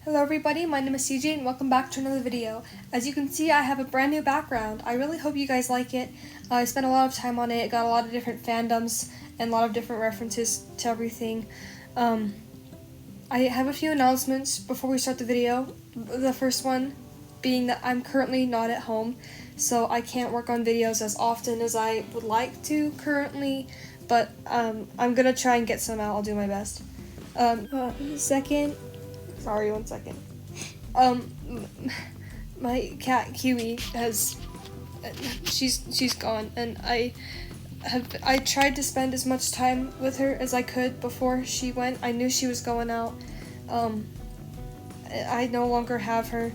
Hello everybody, my name is CJ and welcome back to another video. As you can see, I have a brand new background. I really hope you guys like it. I spent a lot of time on it, got a lot of different fandoms and a lot of different references to everything. I have a few announcements before we start the video. The first one being that I'm currently not at home, so I can't work on videos as often as I would like to currently, but I'm gonna try and get some out. I'll do my best. Sorry, one second. My cat Kiwi she's gone, and I tried to spend as much time with her as I could before she went. I knew she was going out. I no longer have her,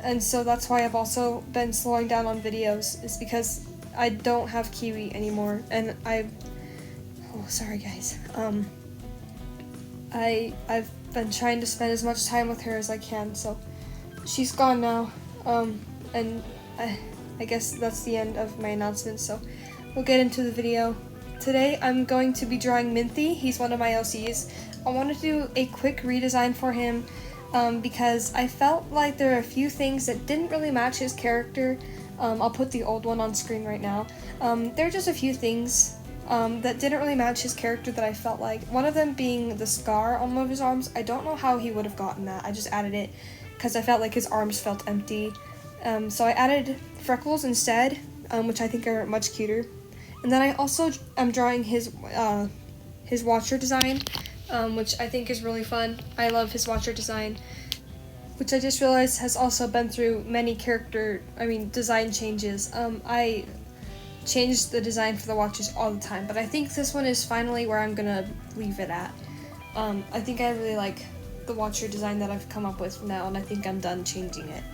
and so that's why I've also been slowing down on videos, is because I don't have Kiwi anymore, and sorry guys. I've been trying to spend as much time with her as I can, so she's gone now, and I guess that's the end of my announcements, so we'll get into the video. Today I'm going to be drawing Minty. He's one of my LCs. I want to do a quick redesign for him because I felt like there are a few things that didn't really match his character. I'll put the old one on screen right now. There are just a few things that didn't really match his character that I felt like. One of them being the scar on one of his arms. I don't know how he would have gotten that. I just added it because I felt like his arms felt empty. So I added freckles instead, which I think are much cuter. And then I also am drawing his watcher design, which I think is really fun. I love his watcher design, which I just realized has also been through many design changes. I changed the design for the watches all the time, but I think this one is finally where I'm gonna leave it at. I think I really like the watcher design that I've come up with now, and I think I'm done changing it.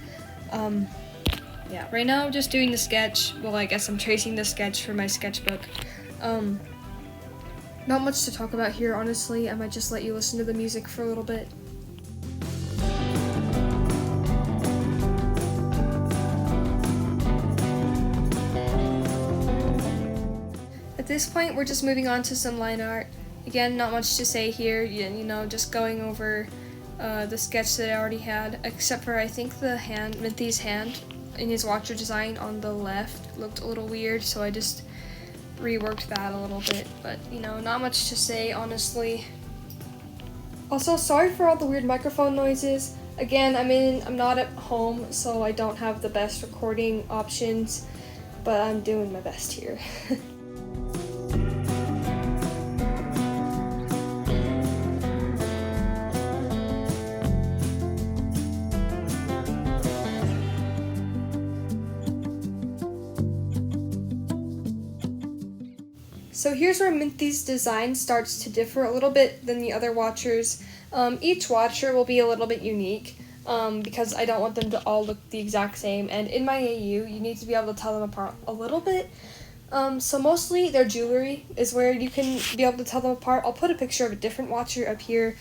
Yeah, right now I'm just doing the sketch. Well, I guess I'm tracing the sketch for my sketchbook. Not much to talk about here, honestly. I might just let you listen to the music for a little bit. At this point, we're just moving on to some line art. Again, not much to say here, just going over the sketch that I already had, except for I think Minty's hand in his watcher design on the left looked a little weird, so I just reworked that a little bit, but not much to say, honestly. Also, sorry for all the weird microphone noises. Again, I'm not at home, so I don't have the best recording options, but I'm doing my best here. So here's where Minty's design starts to differ a little bit than the other watchers. Each watcher will be a little bit unique because I don't want them to all look the exact same, and in my AU you need to be able to tell them apart a little bit. So mostly their jewelry is where you can be able to tell them apart. I'll put a picture of a different watcher up here.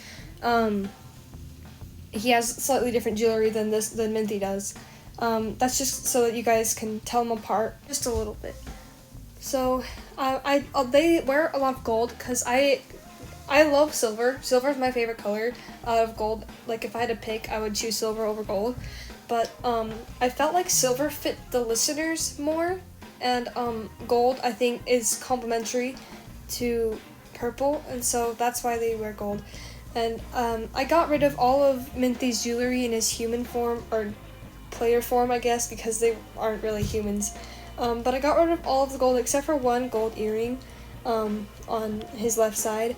He has slightly different jewelry than Minty does. That's just so that you guys can tell them apart just a little bit. So they wear a lot of gold because I love silver. Silver is my favorite color out of gold. Like, if I had to pick, I would choose silver over gold. But I felt like silver fit the listeners more, and gold I think is complementary to purple, and so that's why they wear gold. And I got rid of all of Minty's jewelry in his human form, or player form, I guess, because they aren't really humans. But I got rid of all of the gold except for one gold earring on his left side,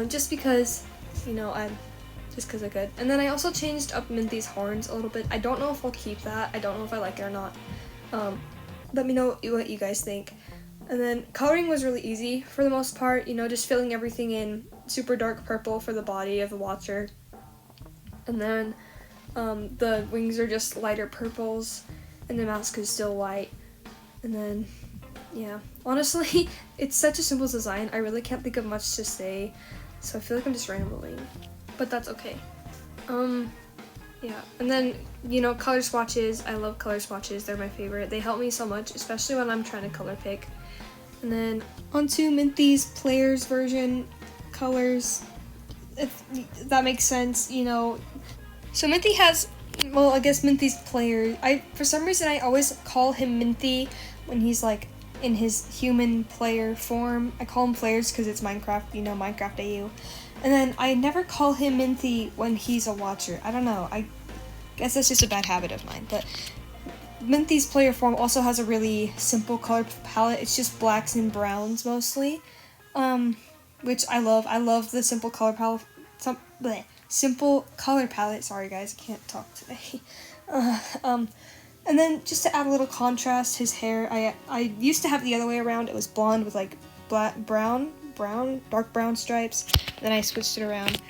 just because, I could. And then I also changed up Minty's horns a little bit. I don't know if I'll keep that. I don't know if I like it or not. Let me know what you guys think. And then coloring was really easy for the most part, just filling everything in super dark purple for the body of the watcher. And then the wings are just lighter purples, and the mask is still white. And then, yeah, honestly, it's such a simple design, I really can't think of much to say, so I feel like I'm just rambling, but that's okay. Yeah, and then, color swatches. I love color swatches, they're my favorite. They help me so much, especially when I'm trying to color pick. And then, onto Minty's player's version colors. If that makes sense, So Minty has, well, I guess Minty's player. For some reason I always call him Minty when he's like in his human player form. I call him players because it's Minecraft, you know, Minecraft AU. And then I never call him Minty when he's a watcher. I don't know. I guess that's just a bad habit of mine. But Minty's player form also has a really simple color palette. It's just blacks and browns mostly, which I love. I love the simple color palette. Simple color palette. Sorry guys, I can't talk today. And then just to add a little contrast, his hair. I used to have it the other way around. It was blonde with like dark brown stripes. Then I switched it around.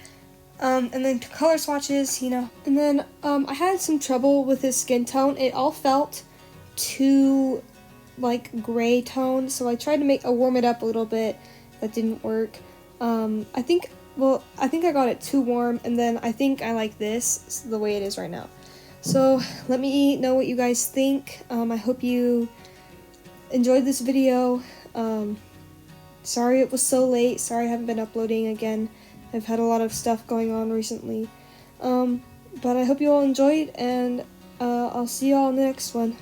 And then color swatches, you know. And then I had some trouble with his skin tone. It all felt too like gray tone, so I tried to warm it up a little bit. That didn't work. I think I got it too warm, and then I think I like this the way it is right now. So let me know what you guys think. I hope you enjoyed this video. Sorry it was so late. Sorry I haven't been uploading again. I've had a lot of stuff going on recently. But I hope you all enjoyed, and I'll see you all in the next one.